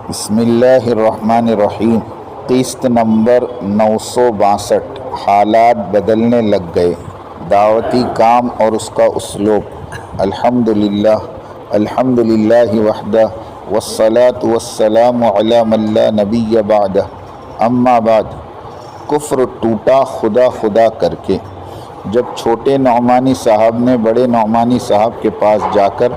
بسم اللہ الرحمن الرحیم۔ قسط نمبر 962۔ حالات بدلنے لگ گئے، دعوتی کام اور اس کا اسلوب۔ الحمدللہ وحدہ والصلاة والسلام علی من لا نبی بعدہ، اما بعد۔ کفر ٹوٹا خدا خدا کر کے۔ جب چھوٹے نعمانی صاحب نے بڑے نعمانی صاحب کے پاس جا کر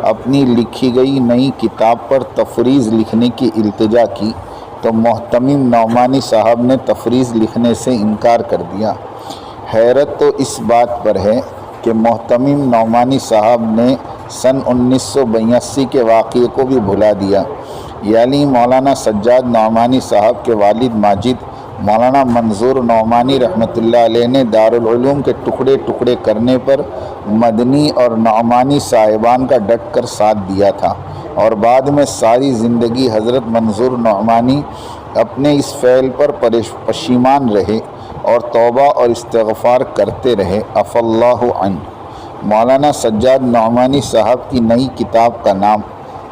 اپنی لکھی گئی نئی کتاب پر تفریض لکھنے کی التجا کی تو محتمم نعمانی صاحب نے تفریض لکھنے سے انکار کر دیا۔ حیرت تو اس بات پر ہے کہ محتمم نعمانی صاحب نے سن 1982 کے واقعے کو بھی بھلا دیا، یعنی مولانا سجاد نعمانی صاحب کے والد ماجد مولانا منظور نعمانی رحمۃ اللہ علیہ نے دارالعلوم کے ٹکڑے ٹکڑے کرنے پر مدنی اور نعمانی صاحبان کا ڈٹ کر ساتھ دیا تھا، اور بعد میں ساری زندگی حضرت منظور نعمانی اپنے اس فعل پر پشیمان رہے اور توبہ اور استغفار کرتے رہے، عفا اللہ عنہ۔ مولانا سجاد نعمانی صاحب کی نئی کتاب کا نام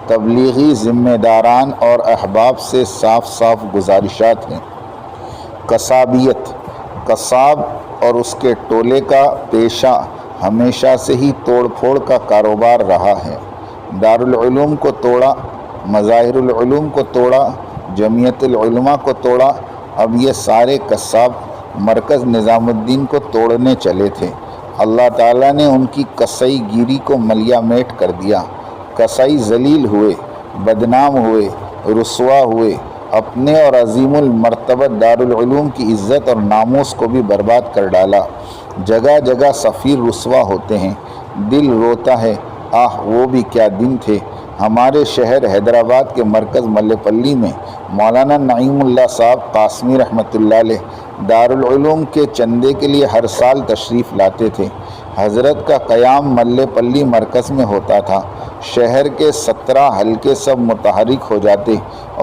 تبلیغی ذمہ داران اور احباب سے صاف صاف گزارشات ہیں۔ قصابیت۔ قصاب اور اس کے ٹولے کا پیشہ ہمیشہ سے ہی توڑ پھوڑ کا کاروبار رہا ہے۔ دارالعلوم کو توڑا، مظاہر العلوم کو توڑا، جمعیت العلماء کو توڑا، اب یہ سارے قصاب مرکز نظام الدین کو توڑنے چلے تھے۔ اللہ تعالیٰ نے ان کی قصائی گیری کو ملیا میٹ کر دیا۔ قصائی ذلیل ہوئے، بدنام ہوئے، رسوا ہوئے، اپنے اور عظیم المرتبت دارالعلوم کی عزت اور ناموس کو بھی برباد کر ڈالا۔ جگہ جگہ سفیر رسوا ہوتے ہیں، دل روتا ہے، آہ وہ بھی کیا دن تھے۔ ہمارے شہر حیدرآباد کے مرکز ملے پلی میں مولانا نعیم اللہ صاحب قاسمی رحمۃ اللہ علیہ دارالعلوم کے چندے کے لیے ہر سال تشریف لاتے تھے۔ حضرت کا قیام ملے پلی مرکز میں ہوتا تھا۔ شہر کے 17 حلقے سب متحرک ہو جاتے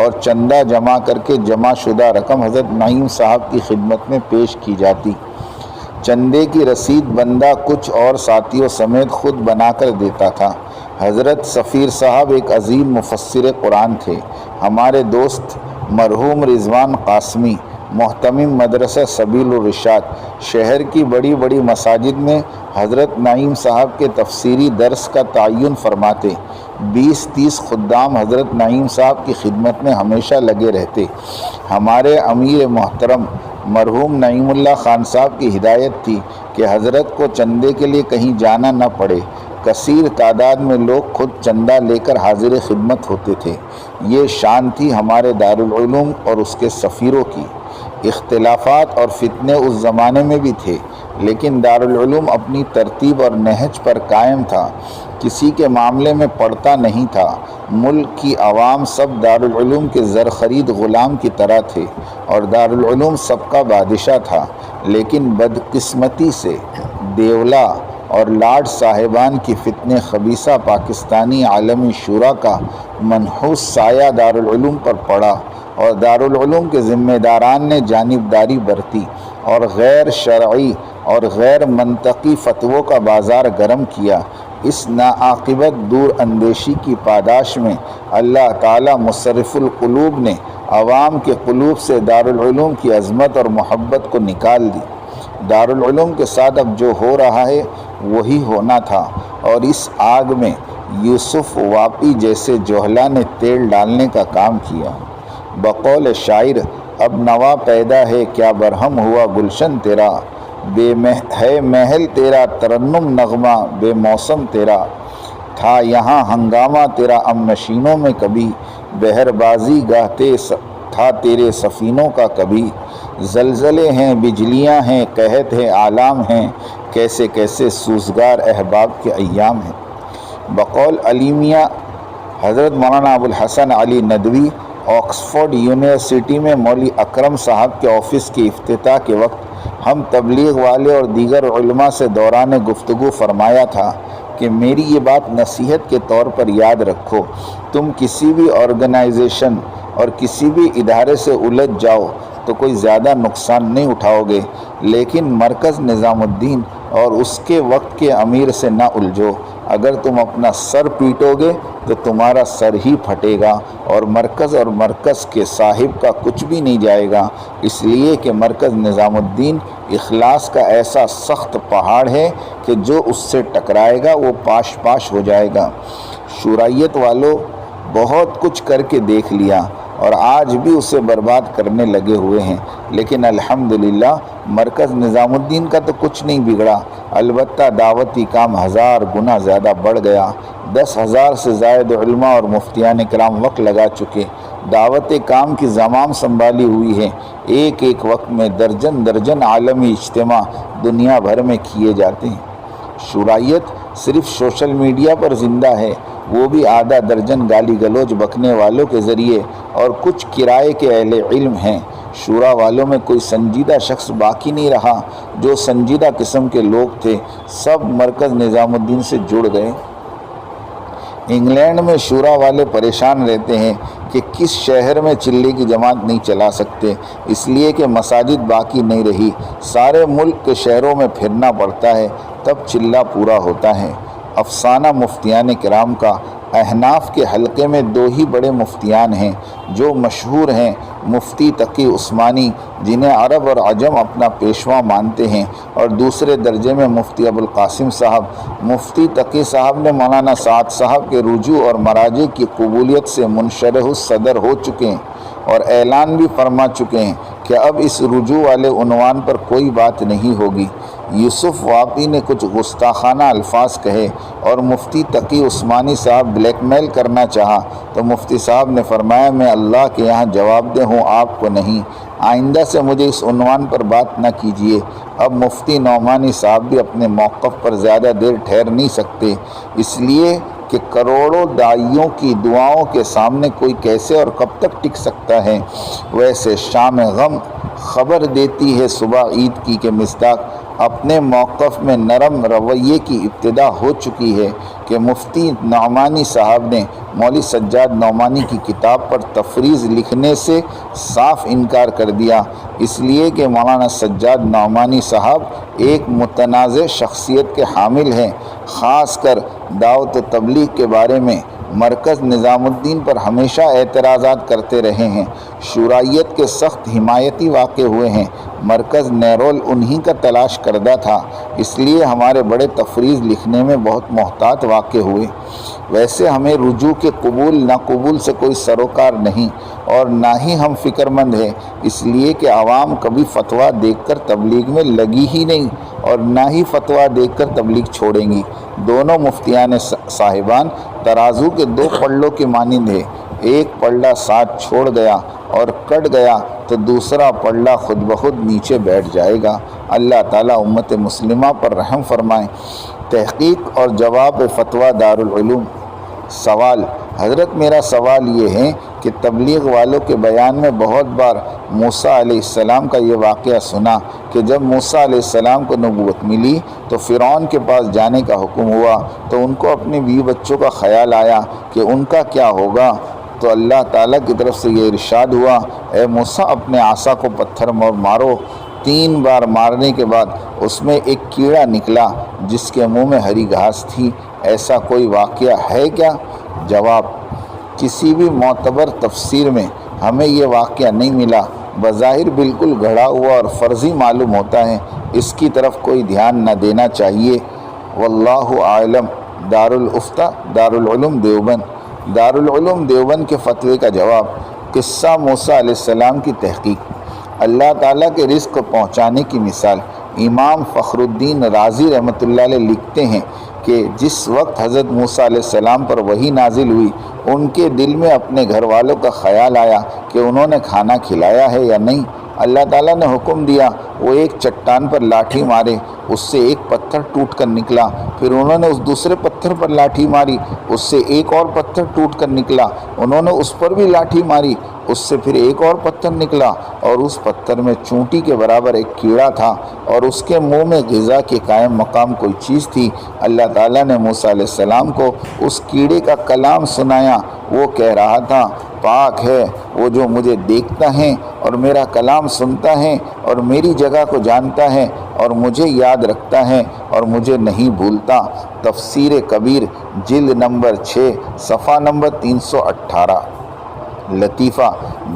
اور چندہ جمع کر کے جمع شدہ رقم حضرت نعیم صاحب کی خدمت میں پیش کی جاتی۔ چندے کی رسید بندہ کچھ اور ساتھیوں سمیت خود بنا کر دیتا تھا۔ حضرت سفیر صاحب ایک عظیم مفسر قرآن تھے۔ ہمارے دوست مرحوم رضوان قاسمی محتمم مدرسہ سبیل الرشاد شہر کی بڑی بڑی مساجد میں حضرت نعیم صاحب کے تفسیری درس کا تعین فرماتے۔ 20-30 خدام حضرت نعیم صاحب کی خدمت میں ہمیشہ لگے رہتے۔ ہمارے امیر محترم مرحوم نعیم اللہ خان صاحب کی ہدایت تھی کہ حضرت کو چندے کے لیے کہیں جانا نہ پڑے۔ کثیر تعداد میں لوگ خود چندہ لے کر حاضر خدمت ہوتے تھے۔ یہ شان تھی ہمارے دارالعلوم اور اس کے سفیروں کی۔ اختلافات اور فتنے اس زمانے میں بھی تھے، لیکن دارالعلوم اپنی ترتیب اور نہج پر قائم تھا، کسی کے معاملے میں پڑتا نہیں تھا۔ ملک کی عوام سب دارالعلوم کے زر خرید غلام کی طرح تھے اور دارالعلوم سب کا بادشاہ تھا، لیکن بدقسمتی سے دیولا اور لاڈ صاحبان کی فتنہ خبیثہ پاکستانی عالمی شورا کا منحوس سایہ دارالعلوم پر پڑا اور دارالعلوم کے ذمہ داران نے جانبداری برتی اور غیر شرعی اور غیر منطقی فتووں کا بازار گرم کیا۔ اس ناعاقبت دور اندیشی کی پاداش میں اللہ تعالیٰ مصرف القلوب نے عوام کے قلوب سے دارالعلوم کی عظمت اور محبت کو نکال دی۔ دارالعلوم کے ساتھ اب جو ہو رہا ہے وہی ہونا تھا، اور اس آگ میں یوسف واپی جیسے جوہلا نے تیل ڈالنے کا کام کیا۔ بقول شاعر اب نوا پیدا ہے کیا برہم ہوا گلشن تیرا، ہے محل تیرا ترنم نغمہ بے موسم تیرا، تھا یہاں ہنگامہ تیرا ام نشینوں میں کبھی، بہر بازی گاہتے تھا تیرے سفینوں کا کبھی، زلزلے ہیں بجلیاں ہیں قحط ہے عالام ہیں، کیسے کیسے سوزگار احباب کے ایام ہیں۔ بقول علیمیہ حضرت مولانا ابوالحسن علی ندوی آکسفورڈ یونیورسٹی میں مولوی اکرم صاحب کے آفس کے افتتاح کے وقت ہم تبلیغ والے اور دیگر علماء سے دوران گفتگو فرمایا تھا کہ میری یہ بات نصیحت کے طور پر یاد رکھو، تم کسی بھی آرگنائزیشن اور کسی بھی ادارے سے الجھ جاؤ تو کوئی زیادہ نقصان نہیں اٹھاؤ گے، لیکن مرکز نظام الدین اور اس کے وقت کے امیر سے نہ الجھو، اگر تم اپنا سر پیٹو گے تو تمہارا سر ہی پھٹے گا اور مرکز کے صاحب کا کچھ بھی نہیں جائے گا، اس لیے کہ مرکز نظام الدین اخلاص کا ایسا سخت پہاڑ ہے کہ جو اس سے ٹکرائے گا وہ پاش پاش ہو جائے گا۔ شورائیت والوں بہت کچھ کر کے دیکھ لیا اور آج بھی اسے برباد کرنے لگے ہوئے ہیں، لیکن الحمدللہ مرکز نظام الدین کا تو کچھ نہیں بگڑا، البتہ دعوتی کام 1000 گنا زیادہ بڑھ گیا۔ 10,000 سے زائد علماء اور مفتیان کرام وقت لگا چکے، دعوت کام کی زمام سنبھالی ہوئی ہے، ایک ایک وقت میں درجن درجن عالمی اجتماع دنیا بھر میں کیے جاتے ہیں۔ شورائیت صرف سوشل میڈیا پر زندہ ہے، وہ بھی آدھا درجن گالی گلوچ بکنے والوں کے ذریعے اور کچھ کرائے کے اہل علم ہیں۔ شورا والوں میں کوئی سنجیدہ شخص باقی نہیں رہا، جو سنجیدہ قسم کے لوگ تھے سب مرکز نظام الدین سے جڑ گئے۔ انگلینڈ میں شورا والے پریشان رہتے ہیں کہ کس شہر میں چلے کی جماعت نہیں چلا سکتے، اس لیے کہ مساجد باقی نہیں رہی، سارے ملک کے شہروں میں پھرنا پڑتا ہے، تب چلہ پورا ہوتا ہے۔ افسانہ مفتیان کرام کا احناف کے حلقے میں 2 ہی بڑے مفتیان ہیں جو مشہور ہیں، مفتی تقی عثمانی جنہیں عرب اور عجم اپنا پیشوا مانتے ہیں، اور دوسرے درجے میں مفتی ابوالقاسم صاحب۔ مفتی تقی صاحب نے مولانا سعد صاحب کے رجوع اور مراجع کی قبولیت سے منشرح الصدر ہو چکے ہیں اور اعلان بھی فرما چکے ہیں کہ اب اس رجوع والے عنوان پر کوئی بات نہیں ہوگی۔ یوسف واپی نے کچھ گستاخانہ الفاظ کہے اور مفتی تقی عثمانی صاحب بلیک میل کرنا چاہا تو مفتی صاحب نے فرمایا میں اللہ کے یہاں جواب دہ ہوں، آپ کو نہیں، آئندہ سے مجھے اس عنوان پر بات نہ کیجیے۔ اب مفتی نعمانی صاحب بھی اپنے موقف پر زیادہ دیر ٹھہر نہیں سکتے، اس لیے کہ کروڑوں داعیوں کی دعاؤں کے سامنے کوئی کیسے اور کب تک ٹک سکتا ہے۔ ویسے شام غم خبر دیتی ہے صبح عید کی کہ مصداق اپنے موقف میں نرم رویے کی ابتدا ہو چکی ہے کہ مفتی نعمانی صاحب نے مولوی سجاد نعمانی کی کتاب پر تفریض لکھنے سے صاف انکار کر دیا، اس لیے کہ مولانا سجاد نعمانی صاحب ایک متنازع شخصیت کے حامل ہیں، خاص کر دعوت و تبلیغ کے بارے میں مرکز نظام الدین پر ہمیشہ اعتراضات کرتے رہے ہیں۔ شورائیت کے سخت حمایتی واقع ہوئے ہیں، مرکز نیرول انہی کا تلاش کردہ تھا، اس لیے ہمارے بڑے تفریض لکھنے میں بہت محتاط واقع ہوئے۔ ویسے ہمیں رجوع کے قبول نہ قبول سے کوئی سروکار نہیں اور نہ ہی ہم فکر مند ہیں، اس لیے کہ عوام کبھی فتویٰ دیکھ کر تبلیغ میں لگی ہی نہیں اور نہ ہی فتویٰ دیکھ کر تبلیغ چھوڑیں گی۔ دونوں مفتیان صاحبان ترازو کے 2 پلڑوں کے مانند ہے، ایک پلڑا ساتھ چھوڑ گیا اور کٹ گیا تو دوسرا پلڑا خود بخود نیچے بیٹھ جائے گا۔ اللہ تعالیٰ امت مسلمہ پر رحم فرمائے۔ تحقیق اور جواب فتویٰ دارالعلوم۔ سوال: حضرت میرا سوال یہ ہے کہ تبلیغ والوں کے بیان میں بہت بار موسیٰ علیہ السلام کا یہ واقعہ سنا کہ جب موسیٰ علیہ السلام کو نبوت ملی تو فرعون کے پاس جانے کا حکم ہوا تو ان کو اپنے بیوی بچوں کا خیال آیا کہ ان کا کیا ہوگا، تو اللہ تعالیٰ کی طرف سے یہ ارشاد ہوا اے موسیٰ اپنے عصا کو پتھر میں مارو۔ 3 بار مارنے کے بعد اس میں ایک کیڑا نکلا جس کے منہ میں ہری گھاس تھی، ایسا کوئی واقعہ ہے کیا؟ جواب: کسی بھی معتبر تفسیر میں ہمیں یہ واقعہ نہیں ملا، بظاہر بالکل گھڑا ہوا اور فرضی معلوم ہوتا ہے، اس کی طرف کوئی دھیان نہ دینا چاہیے۔ واللہ اعلم۔ دارالفتہ دارالعلوم دیوبند۔ دارالعلوم دیوبند کے فتوے کا جواب۔ قصہ موسیٰ علیہ السلام کی تحقیق۔ اللہ تعالیٰ کے رزق پہنچانے کی مثال۔ امام فخر الدین رازی رحمۃ اللہ علیہ لکھتے ہیں کہ جس وقت حضرت موسیٰ علیہ السلام پر وحی نازل ہوئی ان کے دل میں اپنے گھر والوں کا خیال آیا کہ انہوں نے کھانا کھلایا ہے یا نہیں۔ اللہ تعالیٰ نے حکم دیا وہ ایک چٹان پر لاٹھی مارے، اس سے ایک پتھر ٹوٹ کر نکلا، پھر انہوں نے اس دوسرے پتھر پر لاٹھی ماری، اس سے ایک اور پتھر ٹوٹ کر نکلا، انہوں نے اس پر بھی لاٹھی ماری، اس سے پھر ایک اور پتھر نکلا اور اس پتھر میں چونٹی کے برابر ایک کیڑا تھا اور اس کے منہ میں غذا کے قائم مقام کوئی چیز تھی۔ اللہ تعالیٰ نے موسیٰ علیہ السلام کو اس کیڑے کا کلام سنایا، وہ کہہ رہا تھا پاک ہے وہ جو مجھے دیکھتا ہے اور میرا کلام سنتا ہے اور میری جگہ کو جانتا ہے اور مجھے یاد رکھتا ہے اور مجھے نہیں بھولتا۔ تفسیر کبیر جلد نمبر 6 صفحہ نمبر 318۔ لطیفہ: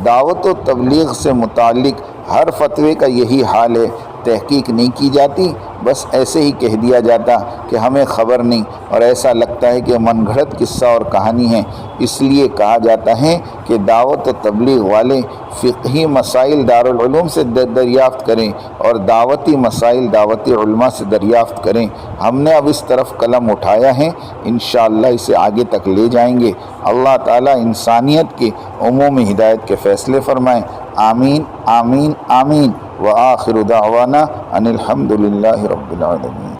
دعوت و تبلیغ سے متعلق ہر فتوے کا یہی حال ہے، تحقیق نہیں کی جاتی، بس ایسے ہی کہہ دیا جاتا کہ ہمیں خبر نہیں، اور ایسا لگتا ہے کہ من گھڑت قصہ اور کہانی ہے۔ اس لیے کہا جاتا ہے کہ دعوت و تبلیغ والے فقہی مسائل دارالعلوم سے دریافت کریں اور دعوتی مسائل دعوتی علماء سے دریافت کریں۔ ہم نے اب اس طرف قلم اٹھایا ہے، انشاءاللہ اسے آگے تک لے جائیں گے۔ اللہ تعالیٰ انسانیت کے عمومی ہدایت کے فیصلے فرمائیں۔ آمین آمین آمین۔ وآخر دعوانا ان الحمد للہ رب العالمین۔